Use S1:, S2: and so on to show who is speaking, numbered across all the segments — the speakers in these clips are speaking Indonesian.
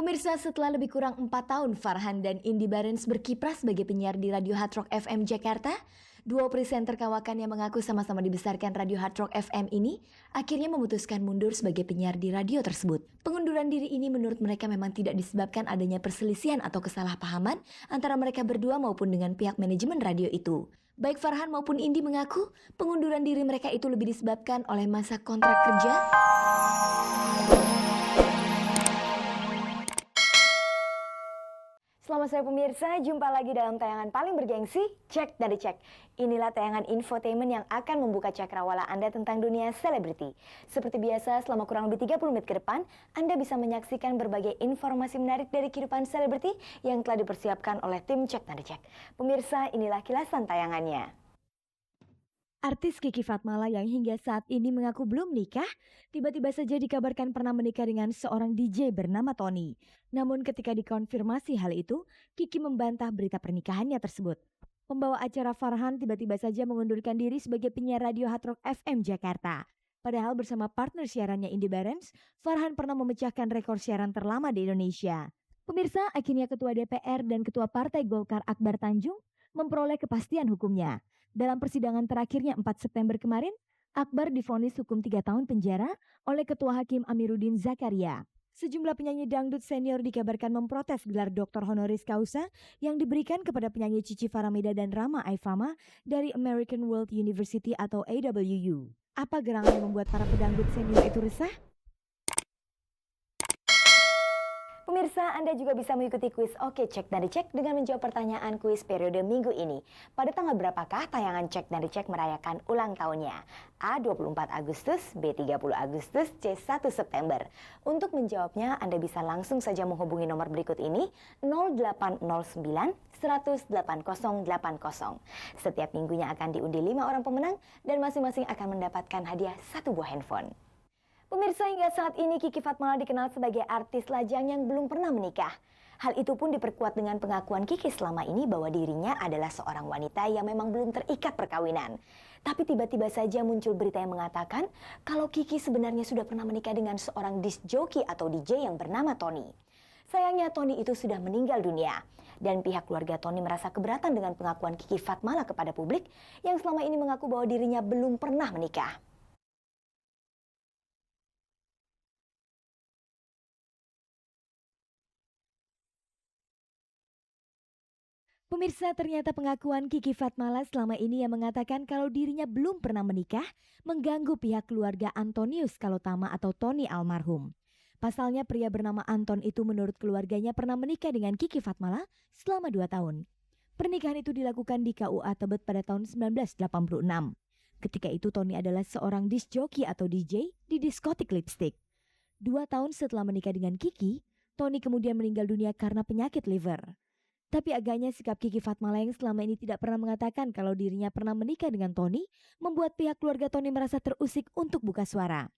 S1: Pemirsa, setelah lebih kurang 4 tahun Farhan dan Indy Barens berkiprah sebagai penyiar di Radio Hard Rock FM Jakarta, duo presenter kawakan yang mengaku sama-sama dibesarkan Radio Hard Rock FM ini akhirnya memutuskan mundur sebagai penyiar di radio tersebut. Pengunduran diri ini menurut mereka memang tidak disebabkan adanya perselisihan atau kesalahpahaman antara mereka berdua maupun dengan pihak manajemen radio itu. Baik Farhan maupun Indy mengaku pengunduran diri mereka itu lebih disebabkan oleh masa kontrak kerja. Selamat sore pemirsa, jumpa lagi dalam tayangan paling bergengsi, Cek dan Dicek. Inilah tayangan infotainment yang akan membuka cakrawala Anda tentang dunia selebriti. Seperti biasa, selama kurang lebih 30 menit ke depan, Anda bisa menyaksikan berbagai informasi menarik dari kehidupan selebriti yang telah dipersiapkan oleh tim Cek dan Dicek. Pemirsa, inilah kilasan tayangannya. Artis Kiki Fatmala yang hingga saat ini mengaku belum menikah, tiba-tiba saja dikabarkan pernah menikah dengan seorang DJ bernama Tony. Namun ketika dikonfirmasi hal itu, Kiki membantah berita pernikahannya tersebut. Pembawa acara Farhan tiba-tiba saja mengundurkan diri sebagai penyiar radio Hard Rock FM Jakarta. Padahal bersama partner siarannya Indy Barens, Farhan pernah memecahkan rekor siaran terlama di Indonesia. Pemirsa, akhirnya Ketua DPR dan Ketua Partai Golkar Akbar Tanjung memperoleh kepastian hukumnya. Dalam persidangan terakhirnya 4 September kemarin, Akbar divonis hukum 3 tahun penjara oleh Ketua Hakim Amiruddin Zakaria. Sejumlah penyanyi dangdut senior dikabarkan memprotes gelar Dr. Honoris Causa yang diberikan kepada penyanyi Cici Faramida dan Rama Aifama dari American World University atau AWU. Apa gerangan yang membuat para pedangdut senior itu resah? Pemirsa, Anda juga bisa mengikuti kuis Oke Cek dan Dicek dengan menjawab pertanyaan kuis periode minggu ini. Pada tanggal berapakah tayangan Cek dan Dicek merayakan ulang tahunnya? A. 24 Agustus, B. 30 Agustus, C. 1 September. Untuk menjawabnya, Anda bisa langsung saja menghubungi nomor berikut ini 0809 100 8080. Setiap minggunya akan diundi 5 orang pemenang dan masing-masing akan mendapatkan hadiah 1 buah handphone. Pemirsa, hingga saat ini Kiki Fatmala dikenal sebagai artis lajang yang belum pernah menikah. Hal itu pun diperkuat dengan pengakuan Kiki selama ini bahwa dirinya adalah seorang wanita yang memang belum terikat perkawinan. Tapi tiba-tiba saja muncul berita yang mengatakan kalau Kiki sebenarnya sudah pernah menikah dengan seorang disc jockey atau DJ yang bernama Tony. Sayangnya Tony itu sudah meninggal dunia. Dan pihak keluarga Tony merasa keberatan dengan pengakuan Kiki Fatmala kepada publik yang selama ini mengaku bahwa dirinya belum pernah menikah. Pemirsa, ternyata pengakuan Kiki Fatmala selama ini yang mengatakan kalau dirinya belum pernah menikah mengganggu pihak keluarga Antonius Kalotama atau Tony almarhum. Pasalnya pria bernama Anton itu menurut keluarganya pernah menikah dengan Kiki Fatmala selama 2 tahun. Pernikahan itu dilakukan di KUA Tebet pada tahun 1986. Ketika itu Tony adalah seorang disc jockey atau DJ di diskotik Lipstick. 2 tahun setelah menikah dengan Kiki, Tony kemudian meninggal dunia karena penyakit liver. Tapi agaknya sikap Kiki Fatmala yang selama ini tidak pernah mengatakan kalau dirinya pernah menikah dengan Tony membuat pihak keluarga Tony merasa terusik untuk buka suara.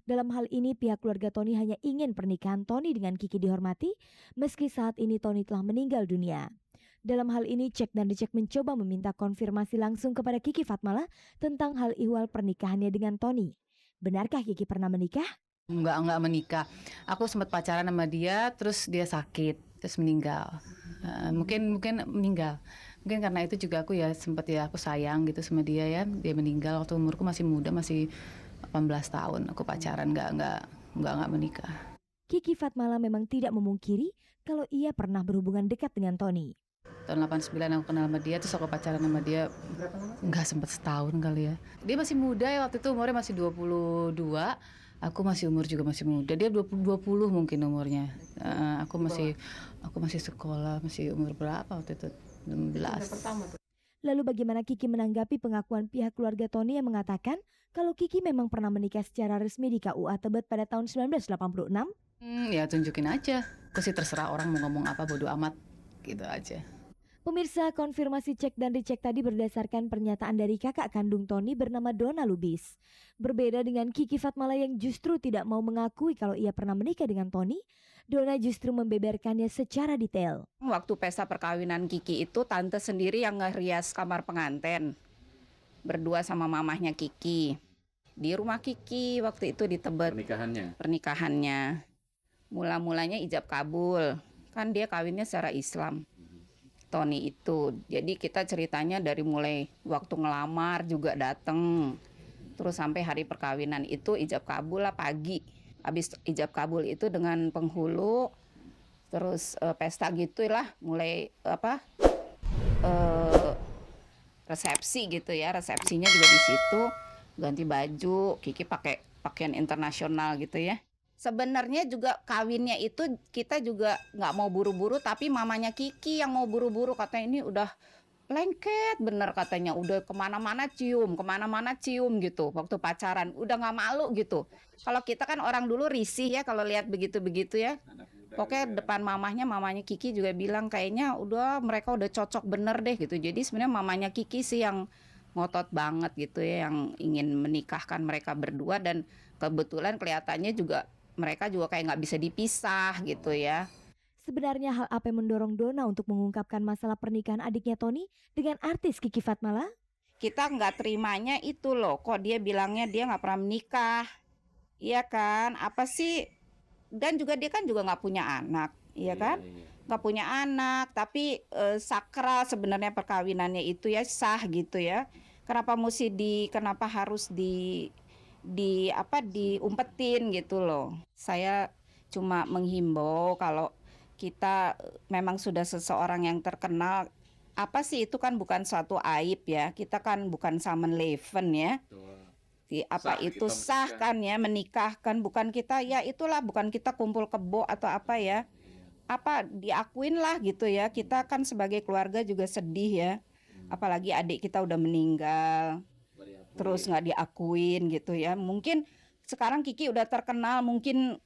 S1: Dalam hal ini pihak keluarga Tony hanya ingin pernikahan Tony dengan Kiki dihormati meski saat ini Tony telah meninggal dunia. Dalam hal ini Cek dan Dicek mencoba meminta konfirmasi langsung kepada Kiki Fatmala tentang hal ihwal pernikahannya dengan Tony. Benarkah Kiki pernah menikah?
S2: Enggak menikah. Aku sempat pacaran sama dia, terus dia sakit, terus meninggal. Mungkin meninggal. Mungkin karena itu juga aku ya sempat ya aku sayang gitu sama dia ya. Dia meninggal waktu umurku masih muda, masih 18 tahun. Aku pacaran enggak menikah.
S1: Kiki Fatmala memang tidak memungkiri kalau ia pernah berhubungan dekat dengan Tony.
S2: Tahun 89 aku kenal sama dia, terus aku pacaran sama dia. Enggak, sempat setahun kali ya. Dia masih muda ya, waktu itu umurnya masih 22. Aku masih muda. Dia 20 mungkin umurnya. Aku masih sekolah, masih umur berapa waktu itu? 16.
S1: Lalu bagaimana Kiki menanggapi pengakuan pihak keluarga Tony yang mengatakan kalau Kiki memang pernah menikah secara resmi di KUA Tebet pada tahun 1986?
S2: Ya tunjukin aja. Aku sih terserah orang mau ngomong apa, bodo amat. Gitu aja.
S1: Pemirsa, konfirmasi Cek dan Dicek tadi berdasarkan pernyataan dari kakak kandung Tony bernama Donna Lubis. Berbeda dengan Kiki Fatmala yang justru tidak mau mengakui kalau ia pernah menikah dengan Tony, Donna justru membeberkannya secara detail.
S3: Waktu pesta perkawinan Kiki itu tante sendiri yang ngerias kamar pengantin. Berdua sama mamahnya Kiki. Di rumah Kiki waktu itu di Tebet.
S4: Pernikahannya.
S3: Mula-mulanya ijab kabul. Kan dia kawinnya secara Islam. Tony itu. Jadi kita ceritanya dari mulai waktu ngelamar juga dateng. Terus sampai hari perkawinan itu ijab kabul lah pagi. Habis ijab kabul itu dengan penghulu. Terus pesta gitulah mulai resepsi gitu ya. Resepsinya juga di situ. Ganti baju, Kiki pakai pakaian internasional gitu ya. Sebenarnya juga kawinnya itu kita juga nggak mau buru-buru, tapi mamanya Kiki yang mau buru-buru, katanya ini udah lengket bener katanya, udah kemana-mana cium gitu waktu pacaran, udah nggak malu gitu. Kalau kita kan orang dulu risih ya kalau lihat begitu-begitu ya. Pokoknya depan mamanya Kiki juga bilang kayaknya mereka udah cocok bener deh gitu. Jadi sebenarnya mamanya Kiki sih yang ngotot banget gitu ya, yang ingin menikahkan mereka berdua, dan kebetulan kelihatannya juga mereka juga kayak nggak bisa dipisah gitu ya.
S1: Sebenarnya hal apa yang mendorong Donna untuk mengungkapkan masalah pernikahan adiknya Tony dengan artis Kiki Fatmala?
S3: Kita nggak terimanya itu loh, kok dia bilangnya dia nggak pernah menikah, iya kan? Apa sih? Dan juga dia kan juga nggak punya anak, iya kan? Nggak punya anak, tapi sakral sebenarnya perkawinannya itu ya, sah gitu ya. Kenapa harus diumpetin gitu loh. Saya cuma menghimbau kalau kita memang sudah seseorang yang terkenal, apa sih itu kan bukan suatu aib ya. Kita kan bukan Samen Leven ya. Itu sah kan ya, menikahkan, bukan kita ya itulah, bukan kita kumpul kebo atau apa ya. Apa diakuin lah gitu ya. Kita kan sebagai keluarga juga sedih ya. Apalagi adik kita udah meninggal. Terus nggak diakuin gitu ya. Mungkin sekarang Kiki udah terkenal, mungkin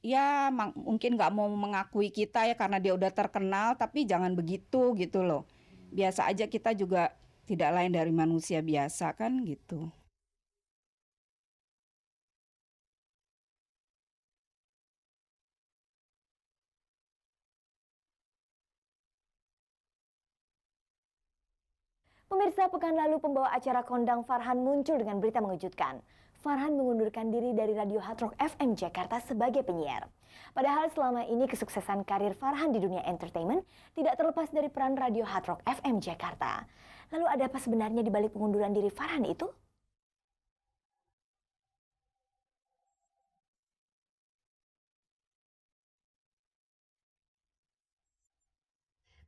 S3: nggak mau mengakui kita ya karena dia udah terkenal, tapi jangan begitu gitu loh. Biasa aja, kita juga tidak lain dari manusia biasa kan gitu.
S1: Pemirsa, pekan lalu pembawa acara kondang Farhan muncul dengan berita mengejutkan. Farhan mengundurkan diri dari Radio Hard Rock FM Jakarta sebagai penyiar. Padahal selama ini kesuksesan karir Farhan di dunia entertainment tidak terlepas dari peran Radio Hard Rock FM Jakarta. Lalu ada apa sebenarnya di balik pengunduran diri Farhan itu?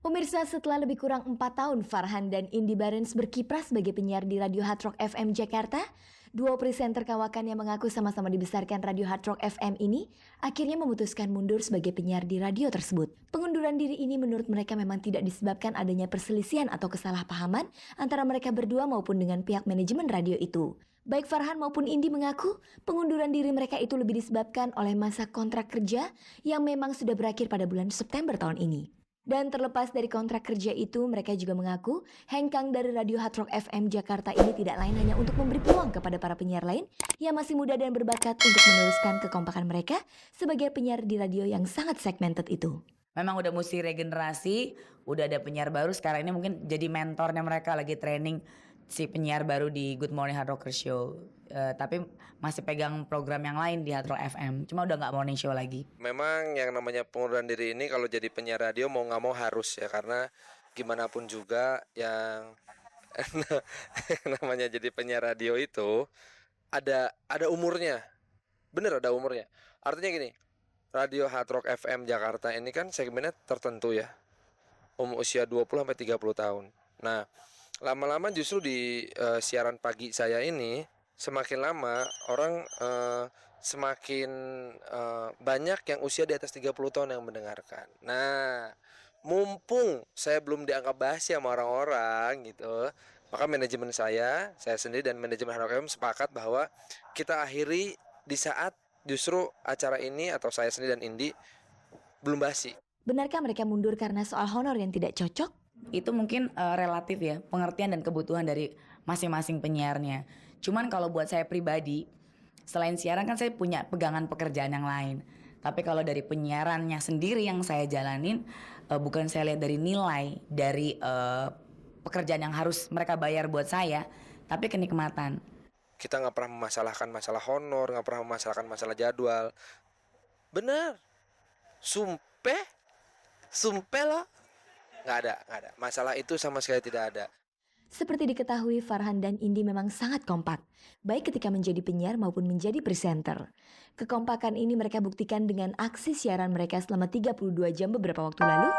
S1: Pemirsa, setelah lebih kurang 4 tahun Farhan dan Indy Barens berkiprah sebagai penyiar di Radio Hard Rock FM Jakarta, duo presenter kawakan yang mengaku sama-sama dibesarkan Radio Hard Rock FM ini akhirnya memutuskan mundur sebagai penyiar di radio tersebut. Pengunduran diri ini menurut mereka memang tidak disebabkan adanya perselisihan atau kesalahpahaman antara mereka berdua maupun dengan pihak manajemen radio itu. Baik Farhan maupun Indy mengaku pengunduran diri mereka itu lebih disebabkan oleh masa kontrak kerja yang memang sudah berakhir pada bulan September tahun ini. Dan terlepas dari kontrak kerja itu, mereka juga mengaku hengkang dari Radio Hard Rock FM Jakarta ini tidak lain hanya untuk memberi peluang kepada para penyiar lain yang masih muda dan berbakat untuk meneruskan kekompakan mereka sebagai penyiar di radio yang sangat segmented itu.
S4: Memang udah mesti regenerasi, udah ada penyiar baru, sekarang ini mungkin jadi mentornya mereka, lagi training si penyiar baru di Good Morning Hard Rocker Show. Tapi masih pegang program yang lain di Hard Rock FM, cuma udah gak morning show lagi.
S5: Memang yang namanya pengunduran diri ini kalau jadi penyiar radio mau gak mau harus ya, karena gimana pun juga yang namanya jadi penyiar radio itu ada umurnya. Bener, ada umurnya. Artinya gini, Radio Hard Rock FM Jakarta ini kan segmennya tertentu ya, usia 20-30 tahun. Nah, lama-lama justru di siaran pagi saya ini semakin lama orang semakin banyak yang usia di atas 30 tahun yang mendengarkan. Nah, mumpung saya belum dianggap basi sama orang-orang gitu, maka manajemen saya sendiri dan manajemen Hard Rock FM sepakat bahwa kita akhiri di saat justru acara ini atau saya sendiri dan Indy belum basi.
S1: Benarkah mereka mundur karena soal honor yang tidak cocok?
S4: Itu mungkin relatif ya, pengertian dan kebutuhan dari masing-masing penyiarnya. Cuman kalau buat saya pribadi, selain siaran kan saya punya pegangan pekerjaan yang lain. Tapi kalau dari penyiarannya sendiri yang saya jalanin, bukan saya lihat dari nilai, dari pekerjaan yang harus mereka bayar buat saya, tapi kenikmatan.
S5: Kita nggak pernah memasalahkan masalah honor, nggak pernah memasalahkan masalah jadwal. Benar, Sumpah? Sumpah loh? Nggak ada. Masalah itu sama sekali tidak ada.
S1: Seperti diketahui, Farhan dan Indi memang sangat kompak, baik ketika menjadi penyiar maupun menjadi presenter. Kekompakan ini mereka buktikan dengan aksi siaran mereka selama 32 jam beberapa waktu lalu